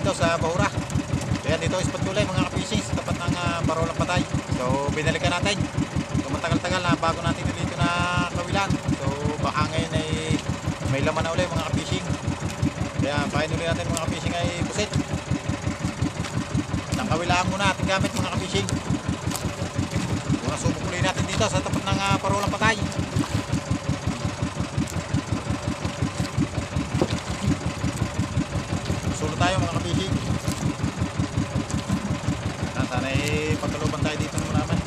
dito sa Bahura. Kaya dito is patuloy mga ka-fishing sa tapat ng Barolang Patay. So binalikan natin. So matagal-tagal na bago natin dito na kawilan. So baka ngayon ay may laman na ulit mga ka-fishing. Kaya pahin ulit natin mga ka-fishing ay pusit. Ang kawilaan muna ating gamit mga ka-fishing. Kung nasubok ulit natin dito sa tapat ng Barolang Patay. Sulo tayo mga ka-fishing. Sana ay pagkaluban tayo dito naman naman.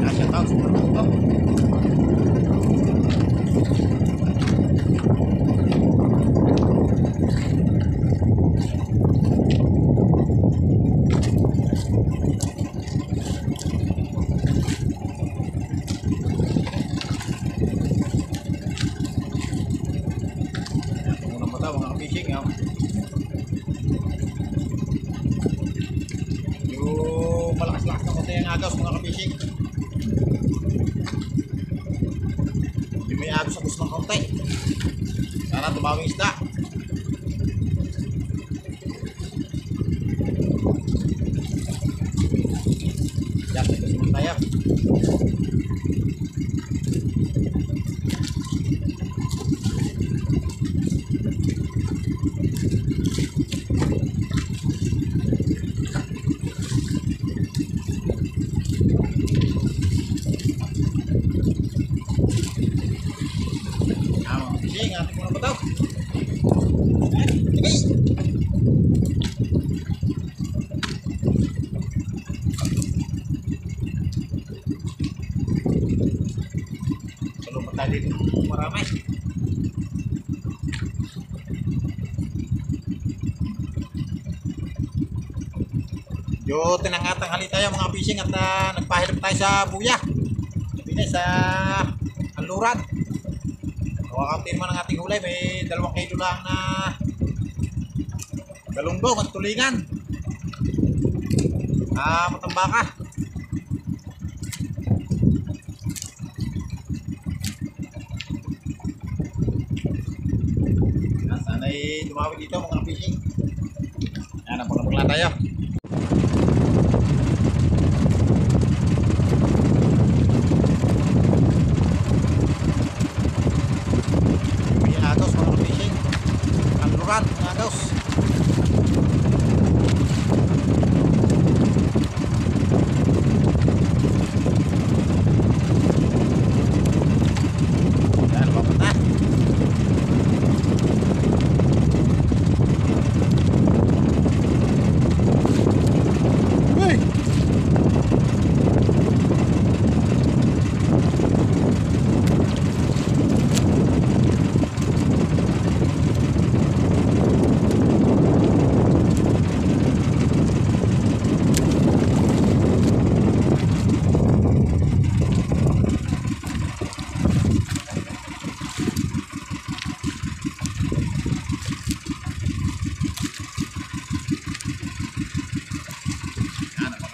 Asya tao, super ito. Yung malakas-lakas na konti ang agos mga ka-fishing. Yung may agos sa gusto ng konti. Sana tumawing isda. Yan, ito simulan tayo. Ating mga bataw. Okay. Salumot tayo dito marami. Yo, tinangatang hali tayo mga fishing at nagpahilap tayo sa buya. Sabi na sa Aluran. Kakamtin naman ang ating hulay, may 2 kilo lang na galunggong at tulingan. Matambaka. Sana'y tumawid dito mga fishing. Yan, napag-napag lang tayo. Agaos. Yan, papat na. Uy!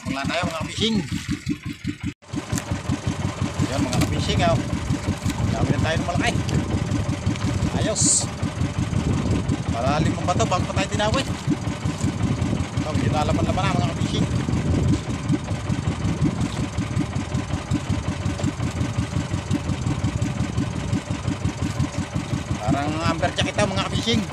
Wala tayo mga fishing. Yan mga fishing. Gawin na tayo ng malaki. Ayos. Malalim ang bato bago pa tayo tinawid. Medyo nalaman-laman na mga fishing. Parang amberjack ito mga fishing.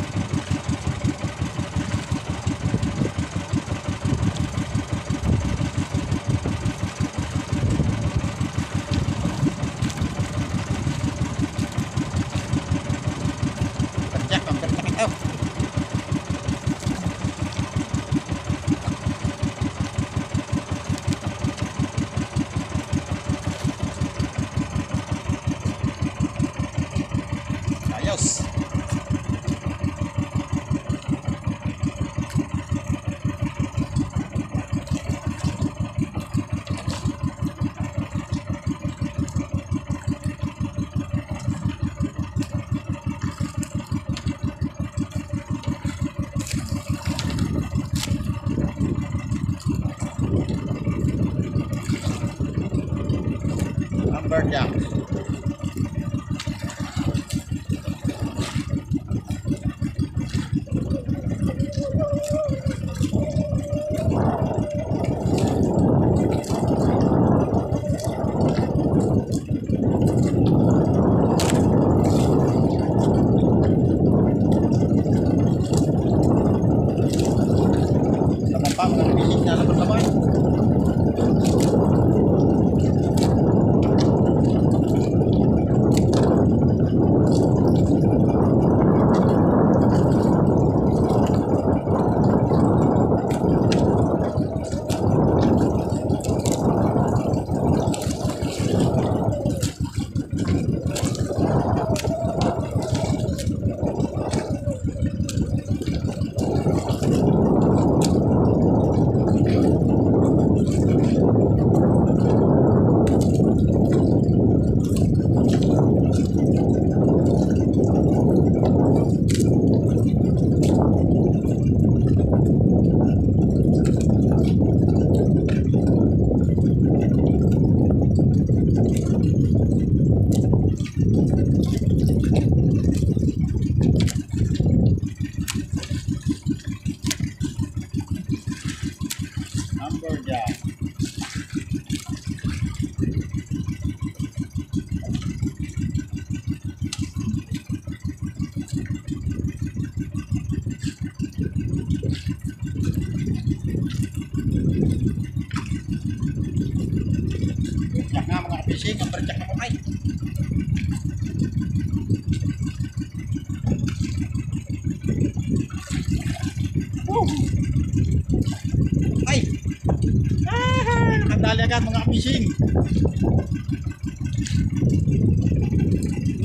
Ayos. Amberjack. Mga fishing na laban-laban. Amberjack. Jack nga mga fishing, amberjack na mo ay. Ay! Nakadali agad mga fishing.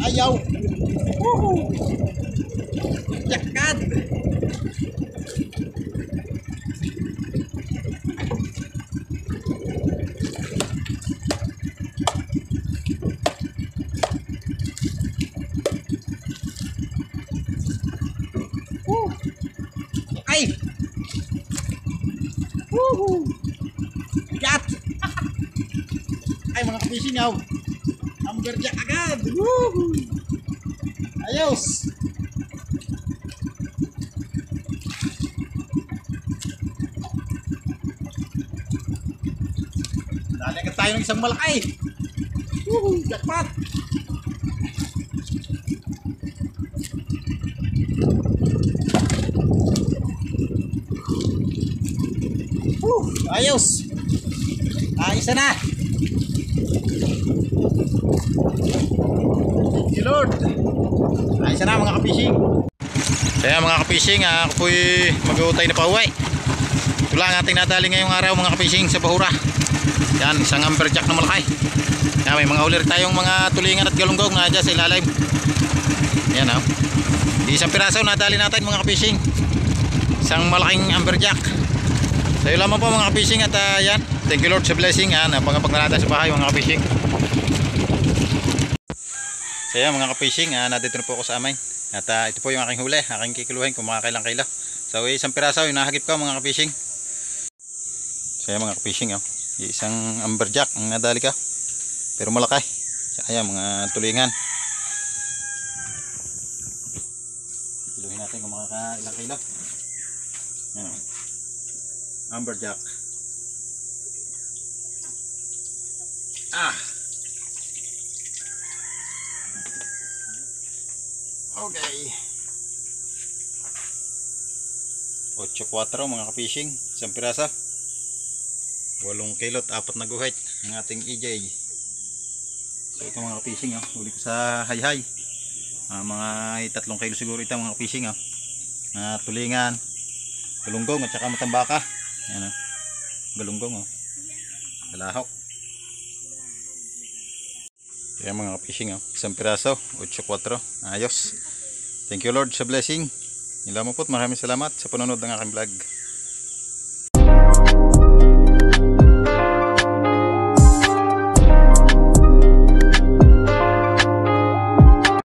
Ayaw! Jakad! Ay! Woohoo! Gat! Ay mga fishing aw. Amberjack agad. Woohoo! Ayos. Dali agad tayo ng isang malaki. Woohoo! Jackpot! Ayos. Isa na. Thank you Lord. Isa na mga ka-fishing. Kaya mga ka-fishing, ako po'y mag-uutay na pauwi. Ito lang ating nadali ngayong araw mga ka-fishing sa Bahura. Yan, isang amberjack na malaki. Yan, may mga ulir tayong mga tulingan at galunggong na dyan sa ilalim. Yan o. Isang piraso nadali natin mga ka-fishing. Isang malaking amberjack. Sa'yo lamang po mga ka-fishing at yan. Thank you Lord sa blessing. Napangapag na natin sa bahay mga ka-fishing. So yan mga ka-fishing, nandito na po ako sa amin. At ito po yung aking huli, aking kikiluhin kung makakailang kilo. So isang piraso yung nahagip ko mga ka-fishing. So yan mga ka-fishing, isang amberjack ang nadali ka. Pero malaki. Saka yan mga tulingan. Kiluhin natin kung makakailang kilo. Yan o. Amberjack. Okay. 8.4 mga ka-fishing, isang piraso. 8 kilot, 4 na guhit ng ating EJ. So ito mga ka-fishing, huli ko sa hayhay. Mga 3 kilo siguro ito mga ka-fishing. Tulingan, galunggong at saka matambaka. Ayan galunggong galahok. Ayan mga ka-fishing, isang piraso, 8.4. Ayos. Thank you Lord sa blessing. Ilaw mo po, maraming salamat sa panonood ng aking vlog.